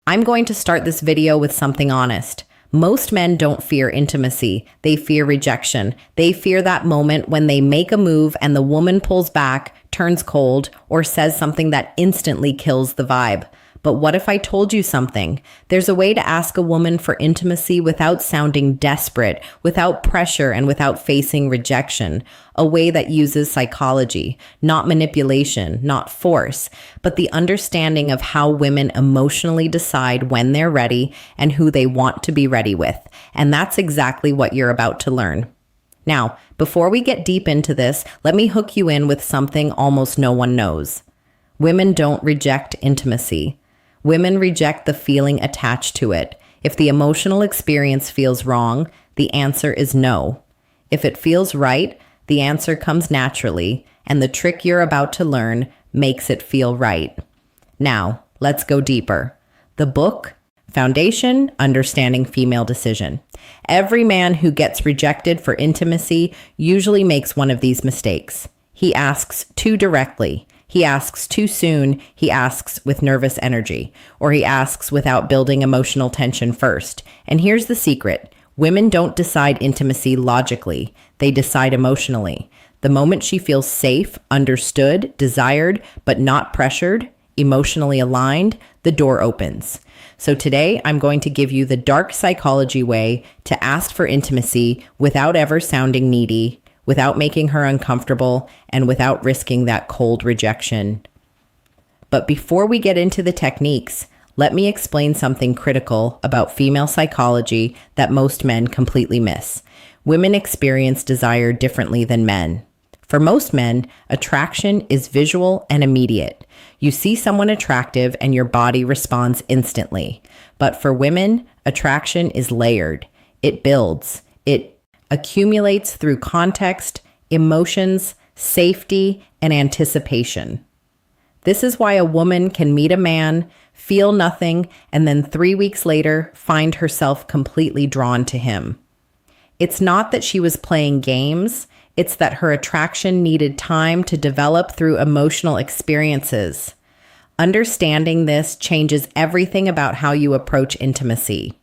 I'm going to start this video with something honest. Most men don't fear intimacy. They fear rejection. They fear that moment when they make a move and the woman pulls back, turns cold, or says something that instantly kills the vibe. But what if I told you something? There's a way to ask a woman for intimacy without sounding desperate, without pressure, and without facing rejection. A way that uses psychology, not manipulation, not force, but the understanding of how women emotionally decide when they're ready and who they want to be ready with. And that's exactly what you're about to learn. Now, before we get deep into this, let me hook you in with something almost no one knows. Women don't reject intimacy. Women reject the feeling attached to it. If the emotional experience feels wrong, the answer is no. If it feels right, the answer comes naturally, and the trick you're about to learn makes it feel right. Now, let's go deeper. The book, Foundation, Understanding Female Decision. Every man who gets rejected for intimacy usually makes one of these mistakes. He asks too directly. He asks too soon, he asks with nervous energy, or he asks without building emotional tension first. And here's the secret. Women don't decide intimacy logically. They decide emotionally. The moment she feels safe, understood, desired, but not pressured, emotionally aligned, the door opens. So today, I'm going to give you the dark psychology way to ask for intimacy without ever sounding needy, without making her uncomfortable, and without risking that cold rejection. But before we get into the techniques, let me explain something critical about female psychology that most men completely miss. Women experience desire differently than men. For most men, attraction is visual and immediate. You see someone attractive and your body responds instantly. But for women, attraction is layered. It builds. It accumulates through context, emotions, safety, and anticipation. This is why a woman can meet a man, feel nothing, and then 3 weeks later find herself completely drawn to him. It's not that she was playing games, it's that her attraction needed time to develop through emotional experiences. Understanding this changes everything about how you approach intimacy.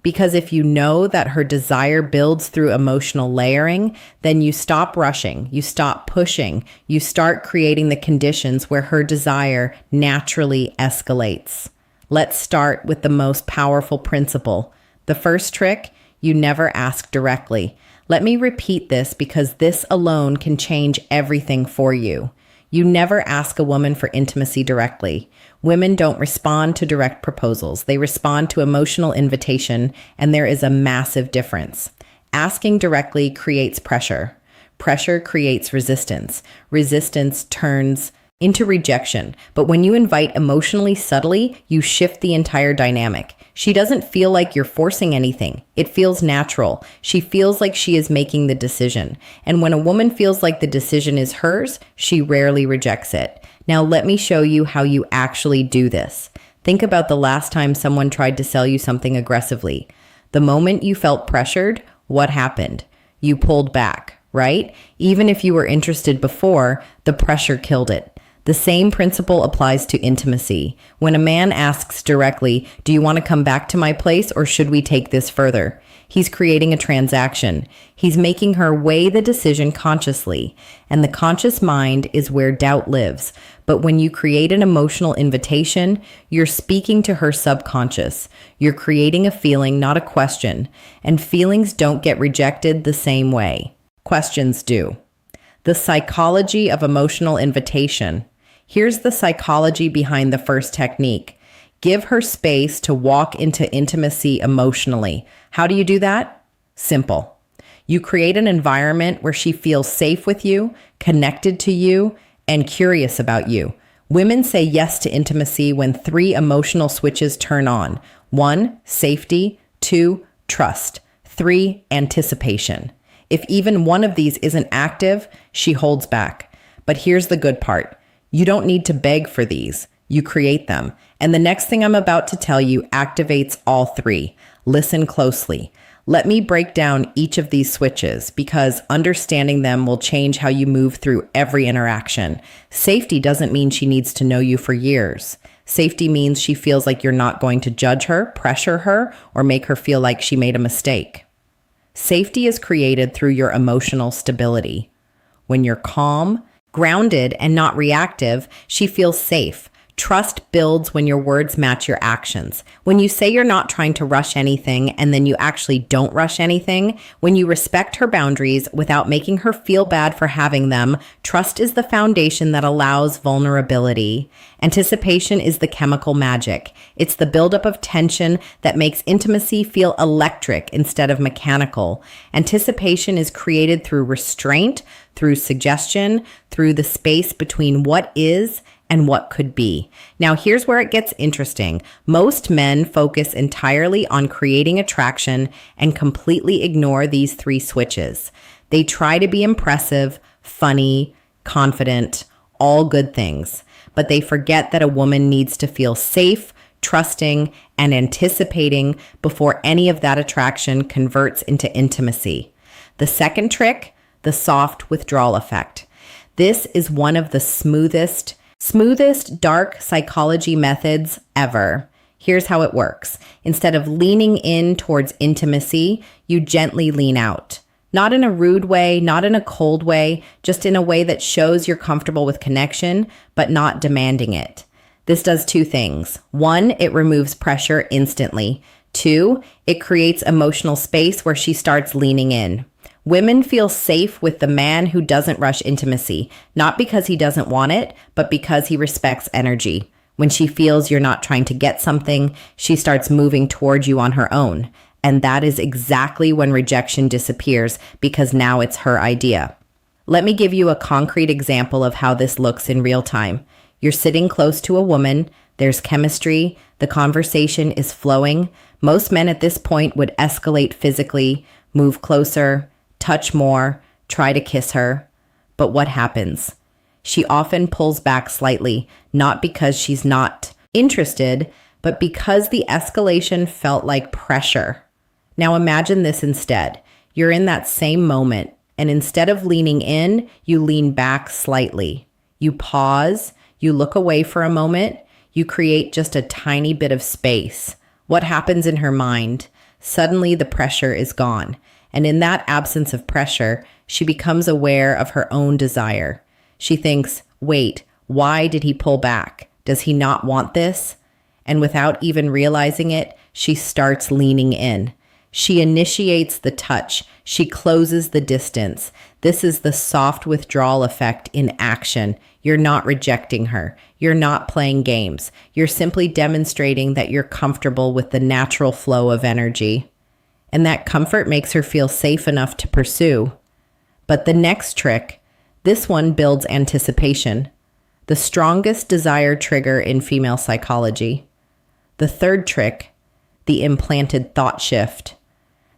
Because if you know that her desire builds through emotional layering, then you stop rushing, you stop pushing, you start creating the conditions where her desire naturally escalates. Let's start with the most powerful principle. The first trick, you never ask directly. Let me repeat this because this alone can change everything for you. You never ask a woman for intimacy directly. Women don't respond to direct proposals. They respond to emotional invitation, and there is a massive difference. Asking directly creates pressure. Pressure creates resistance. Resistance turns into rejection. But when you invite emotionally subtly, you shift the entire dynamic. She doesn't feel like you're forcing anything. It feels natural. She feels like she is making the decision. And when a woman feels like the decision is hers, she rarely rejects it. Now let me show you how you actually do this. Think about the last time someone tried to sell you something aggressively. The moment you felt pressured, what happened? You pulled back, right? Even if you were interested before, the pressure killed it. The same principle applies to intimacy. When a man asks directly, "Do you want to come back to my place or should we take this further?" He's creating a transaction. He's making her weigh the decision consciously. And the conscious mind is where doubt lives. But when you create an emotional invitation, you're speaking to her subconscious. You're creating a feeling, not a question. And feelings don't get rejected the same way. Questions do. The psychology of emotional invitation. Here's the psychology behind the first technique. Give her space to walk into intimacy emotionally. How do you do that? Simple. You create an environment where she feels safe with you, connected to you, and curious about you. Women say yes to intimacy when 3 emotional switches turn on. 1, safety. 2, trust. 3, anticipation. If even one of these isn't active, she holds back. But here's the good part. You don't need to beg for these. You create them. And the next thing I'm about to tell you activates all 3. Listen closely. Let me break down each of these switches because understanding them will change how you move through every interaction. Safety doesn't mean she needs to know you for years. Safety means she feels like you're not going to judge her, pressure her, or make her feel like she made a mistake. Safety is created through your emotional stability. When you're calm, grounded, and not reactive, she feels safe. Trust builds when your words match your actions. When you say you're not trying to rush anything and then you actually don't rush anything, when you respect her boundaries without making her feel bad for having them, trust is the foundation that allows vulnerability. Anticipation is the chemical magic. It's the buildup of tension that makes intimacy feel electric instead of mechanical. Anticipation is created through restraint, through suggestion, through the space between what is and what could be. Now, here's where it gets interesting. Most men focus entirely on creating attraction and completely ignore these three switches. They try to be impressive, funny, confident, all good things, but they forget that a woman needs to feel safe, trusting, and anticipating before any of that attraction converts into intimacy. The second trick, the soft withdrawal effect. This is one of the smoothest dark psychology methods ever. Here's how it works. Instead of leaning in towards intimacy, you gently lean out. Not in a rude way, not in a cold way, just in a way that shows you're comfortable with connection, but not demanding it. This does two things. One, it removes pressure instantly. Two, it creates emotional space where she starts leaning in. Women feel safe with the man who doesn't rush intimacy, not because he doesn't want it, but because he respects energy. When she feels you're not trying to get something, she starts moving toward you on her own. And that is exactly when rejection disappears, because now it's her idea. Let me give you a concrete example of how this looks in real time. You're sitting close to a woman, there's chemistry, the conversation is flowing. Most men at this point would escalate physically, move closer, touch more, try to kiss her. But what happens? She often pulls back slightly, not because she's not interested, but because the escalation felt like pressure. Now imagine this instead. You're in that same moment, and instead of leaning in, you lean back slightly. You pause, you look away for a moment, you create just a tiny bit of space. What happens in her mind? Suddenly the pressure is gone. And in that absence of pressure, she becomes aware of her own desire. She thinks, wait, why did he pull back? Does he not want this? And without even realizing it, she starts leaning in. She initiates the touch. She closes the distance. This is the soft withdrawal effect in action. You're not rejecting her. You're not playing games. You're simply demonstrating that you're comfortable with the natural flow of energy. And that comfort makes her feel safe enough to pursue. But the next trick, this one builds anticipation, the strongest desire trigger in female psychology. The third trick, the implanted thought shift.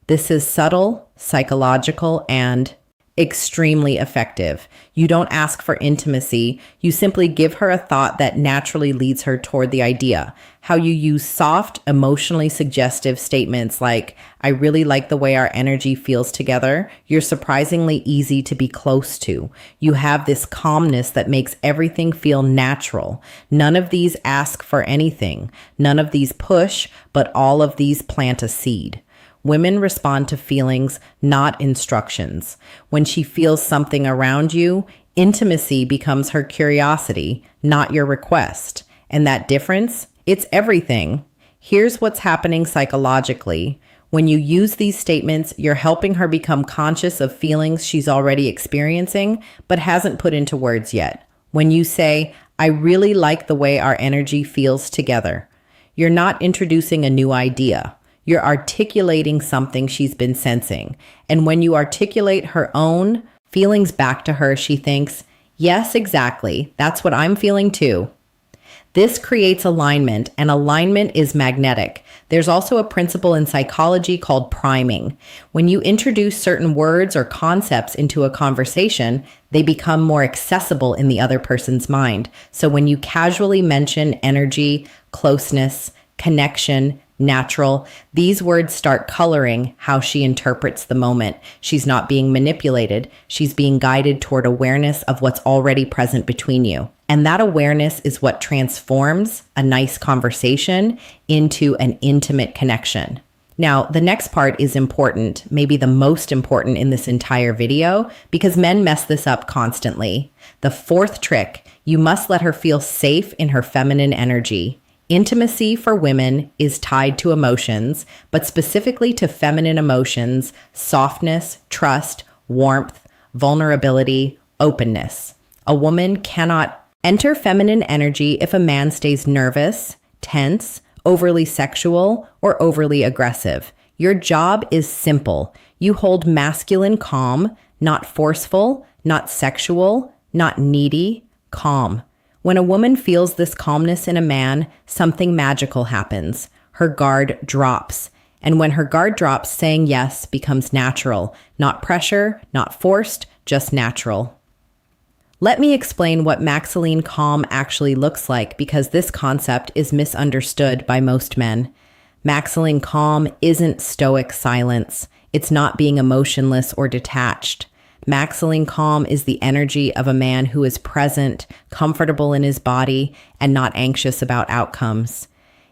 This is subtle, psychological, and extremely effective. You don't ask for intimacy. You simply give her a thought that naturally leads her toward the idea. How you use soft, emotionally suggestive statements like, I really like the way our energy feels together. You're surprisingly easy to be close to. You have this calmness that makes everything feel natural. None of these ask for anything. None of these push, but all of these plant a seed. Women respond to feelings, not instructions. When she feels something around you, intimacy becomes her curiosity, not your request. And that difference, it's everything. Here's what's happening psychologically. When you use these statements, you're helping her become conscious of feelings she's already experiencing, but hasn't put into words yet. When you say, I really like the way our energy feels together, you're not introducing a new idea. You're articulating something she's been sensing. And when you articulate her own feelings back to her, she thinks, yes, exactly. That's what I'm feeling too. This creates alignment, and alignment is magnetic. There's also a principle in psychology called priming. When you introduce certain words or concepts into a conversation, they become more accessible in the other person's mind. So when you casually mention energy, closeness, connection, natural, these words start coloring how she interprets the moment. She's not being manipulated. She's being guided toward awareness of what's already present between you. And that awareness is what transforms a nice conversation into an intimate connection. Now, the next part is important, maybe the most important in this entire video, because men mess this up constantly. The fourth trick, you must let her feel safe in her feminine energy. Intimacy for women is tied to emotions, but specifically to feminine emotions, softness, trust, warmth, vulnerability, openness. A woman cannot enter feminine energy if a man stays nervous, tense, overly sexual, or overly aggressive. Your job is simple. You hold masculine calm, not forceful, not sexual, not needy, calm. When a woman feels this calmness in a man, something magical happens. Her guard drops. And when her guard drops, saying yes becomes natural. Not pressure, not forced, just natural. Let me explain what masculine calm actually looks like, because this concept is misunderstood by most men. Masculine calm isn't stoic silence. It's not being emotionless or detached. Masculine calm is the energy of a man who is present, comfortable in his body, and not anxious about outcomes.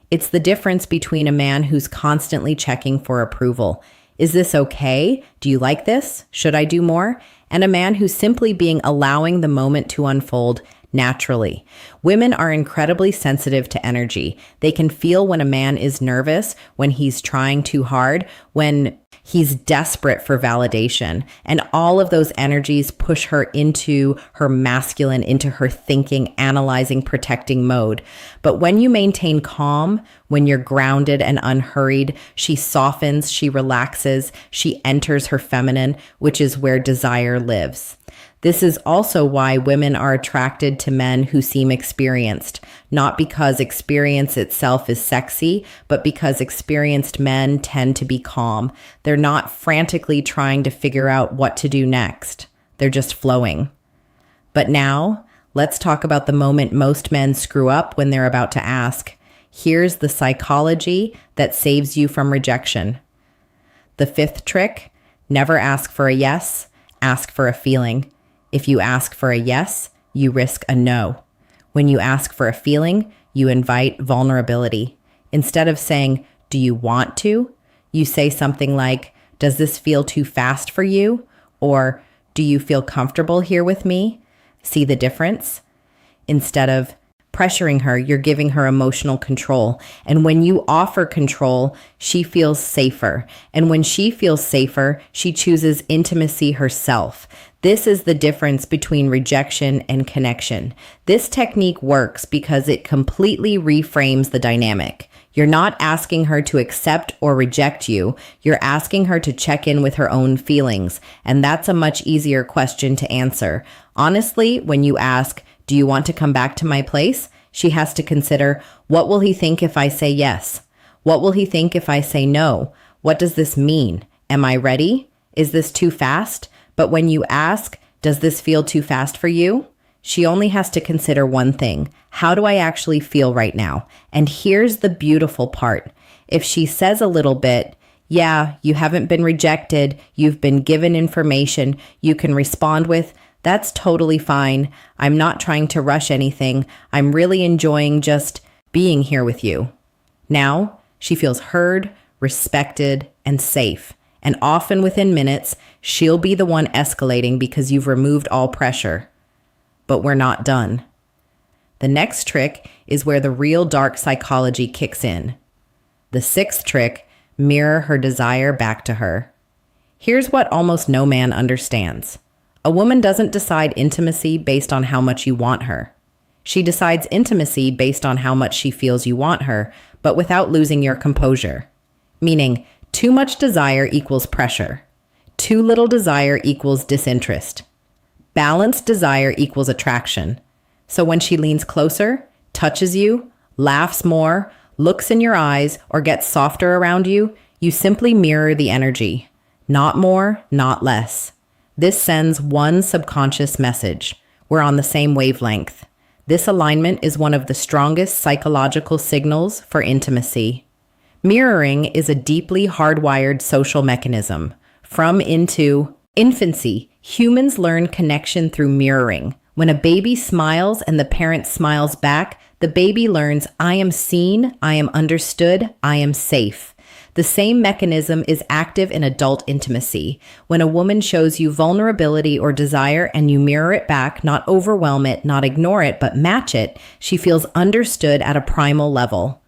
It's the difference between a man who's constantly checking for approval. Is this okay? Do you like this? Should I do more? And a man who's simply allowing the moment to unfold naturally. Women are incredibly sensitive to energy. They can feel when a man is nervous, when he's trying too hard, when he's desperate for validation. And all of those energies push her into her masculine, into her thinking, analyzing, protecting mode. But when you maintain calm, when you're grounded and unhurried, she softens, she relaxes, she enters her feminine, which is where desire lives. This is also why women are attracted to men who seem experienced, not because experience itself is sexy, but because experienced men tend to be calm. They're not frantically trying to figure out what to do next. They're just flowing. But now, let's talk about the moment most men screw up when they're about to ask. Here's the psychology that saves you from rejection. The fifth trick, never ask for a yes, ask for a feeling. If you ask for a yes, you risk a no. When you ask for a feeling, you invite vulnerability. Instead of saying, "Do you want to?" you say something like, "Does this feel too fast for you?" Or, "Do you feel comfortable here with me?" See the difference? Instead of pressuring her, you're giving her emotional control. And when you offer control, she feels safer. And when she feels safer, she chooses intimacy herself. This is the difference between rejection and connection. This technique works because it completely reframes the dynamic. You're not asking her to accept or reject you. You're asking her to check in with her own feelings. And that's a much easier question to answer. Honestly, when you ask, "Do you want to come back to my place?" she has to consider, what will he think if I say yes? What will he think if I say no? What does this mean? Am I ready? Is this too fast? But when you ask, "Does this feel too fast for you?" she only has to consider one thing. How do I actually feel right now? And here's the beautiful part. If she says a little bit, "Yeah, you haven't been rejected. You've been given information," you can respond with, "That's totally fine. I'm not trying to rush anything. I'm really enjoying just being here with you." Now, she feels heard, respected, and safe. And often within minutes, she'll be the one escalating because you've removed all pressure. But we're not done. The next trick is where the real dark psychology kicks in. The sixth trick, mirror her desire back to her. Here's what almost no man understands. A woman doesn't decide intimacy based on how much you want her. She decides intimacy based on how much she feels you want her, but without losing your composure. Meaning, too much desire equals pressure. Too little desire equals disinterest. Balanced desire equals attraction. So when she leans closer, touches you, laughs more, looks in your eyes, or gets softer around you, you simply mirror the energy. Not more, not less. This sends one subconscious message. We're on the same wavelength. This alignment is one of the strongest psychological signals for intimacy. Mirroring is a deeply hardwired social mechanism. From into infancy, humans learn connection through mirroring. When a baby smiles and the parent smiles back, the baby learns, I am seen, I am understood, I am safe. The same mechanism is active in adult intimacy. When a woman shows you vulnerability or desire and you mirror it back, not overwhelm it, not ignore it, but match it, she feels understood at a primal level.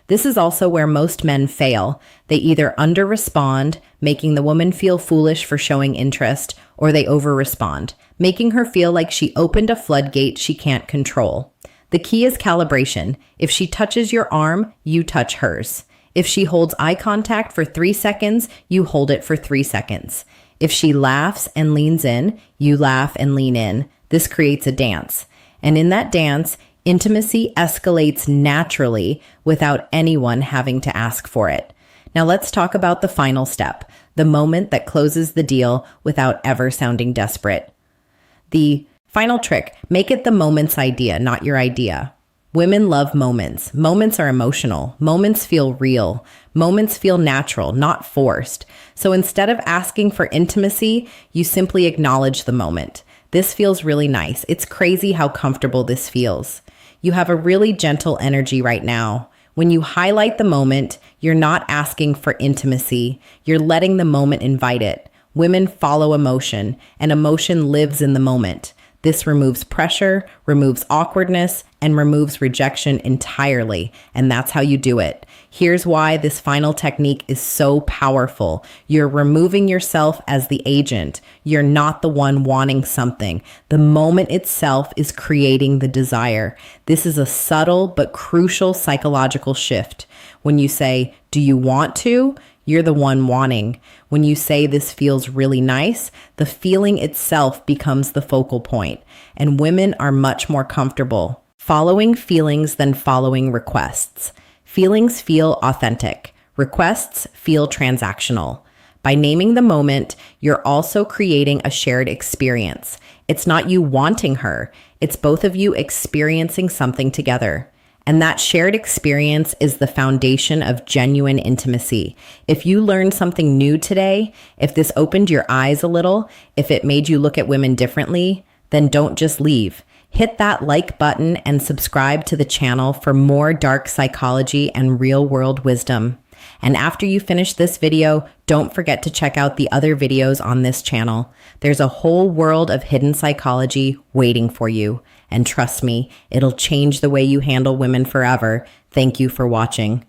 This is also where most men fail. They either under-respond, making the woman feel foolish for showing interest, or they over-respond, making her feel like she opened a floodgate she can't control. The key is calibration. If she touches your arm, you touch hers. If she holds eye contact for 3 seconds, you hold it for 3 seconds. If she laughs and leans in, you laugh and lean in. This creates a dance. And in that dance, intimacy escalates naturally without anyone having to ask for it. Now let's talk about the final step, the moment that closes the deal without ever sounding desperate. The final trick, make it the moment's idea, not your idea. Women love moments. Moments are emotional. Moments feel real. Moments feel natural, not forced. So instead of asking for intimacy, you simply acknowledge the moment. This feels really nice. It's crazy how comfortable this feels. You have a really gentle energy right now. When you highlight the moment, you're not asking for intimacy. You're letting the moment invite it. Women follow emotion, and emotion lives in the moment. This removes pressure, removes awkwardness, and removes rejection entirely. And that's how you do it. Here's why this final technique is so powerful. You're removing yourself as the agent. You're not the one wanting something. The moment itself is creating the desire. This is a subtle but crucial psychological shift. When you say, do you want to? You're the one wanting. When you say this feels really nice, the feeling itself becomes the focal point, and women are much more comfortable following feelings than following requests. Feelings feel authentic. Requests feel transactional. By naming the moment, you're also creating a shared experience. It's not you wanting her. It's both of you experiencing something together. And that shared experience is the foundation of genuine intimacy. If you learned something new today, if this opened your eyes a little, if it made you look at women differently, then don't just leave. Hit that like button and subscribe to the channel for more dark psychology and real-world wisdom. And after you finish this video, don't forget to check out the other videos on this channel. There's a whole world of hidden psychology waiting for you. And trust me, it'll change the way you handle women forever. Thank you for watching.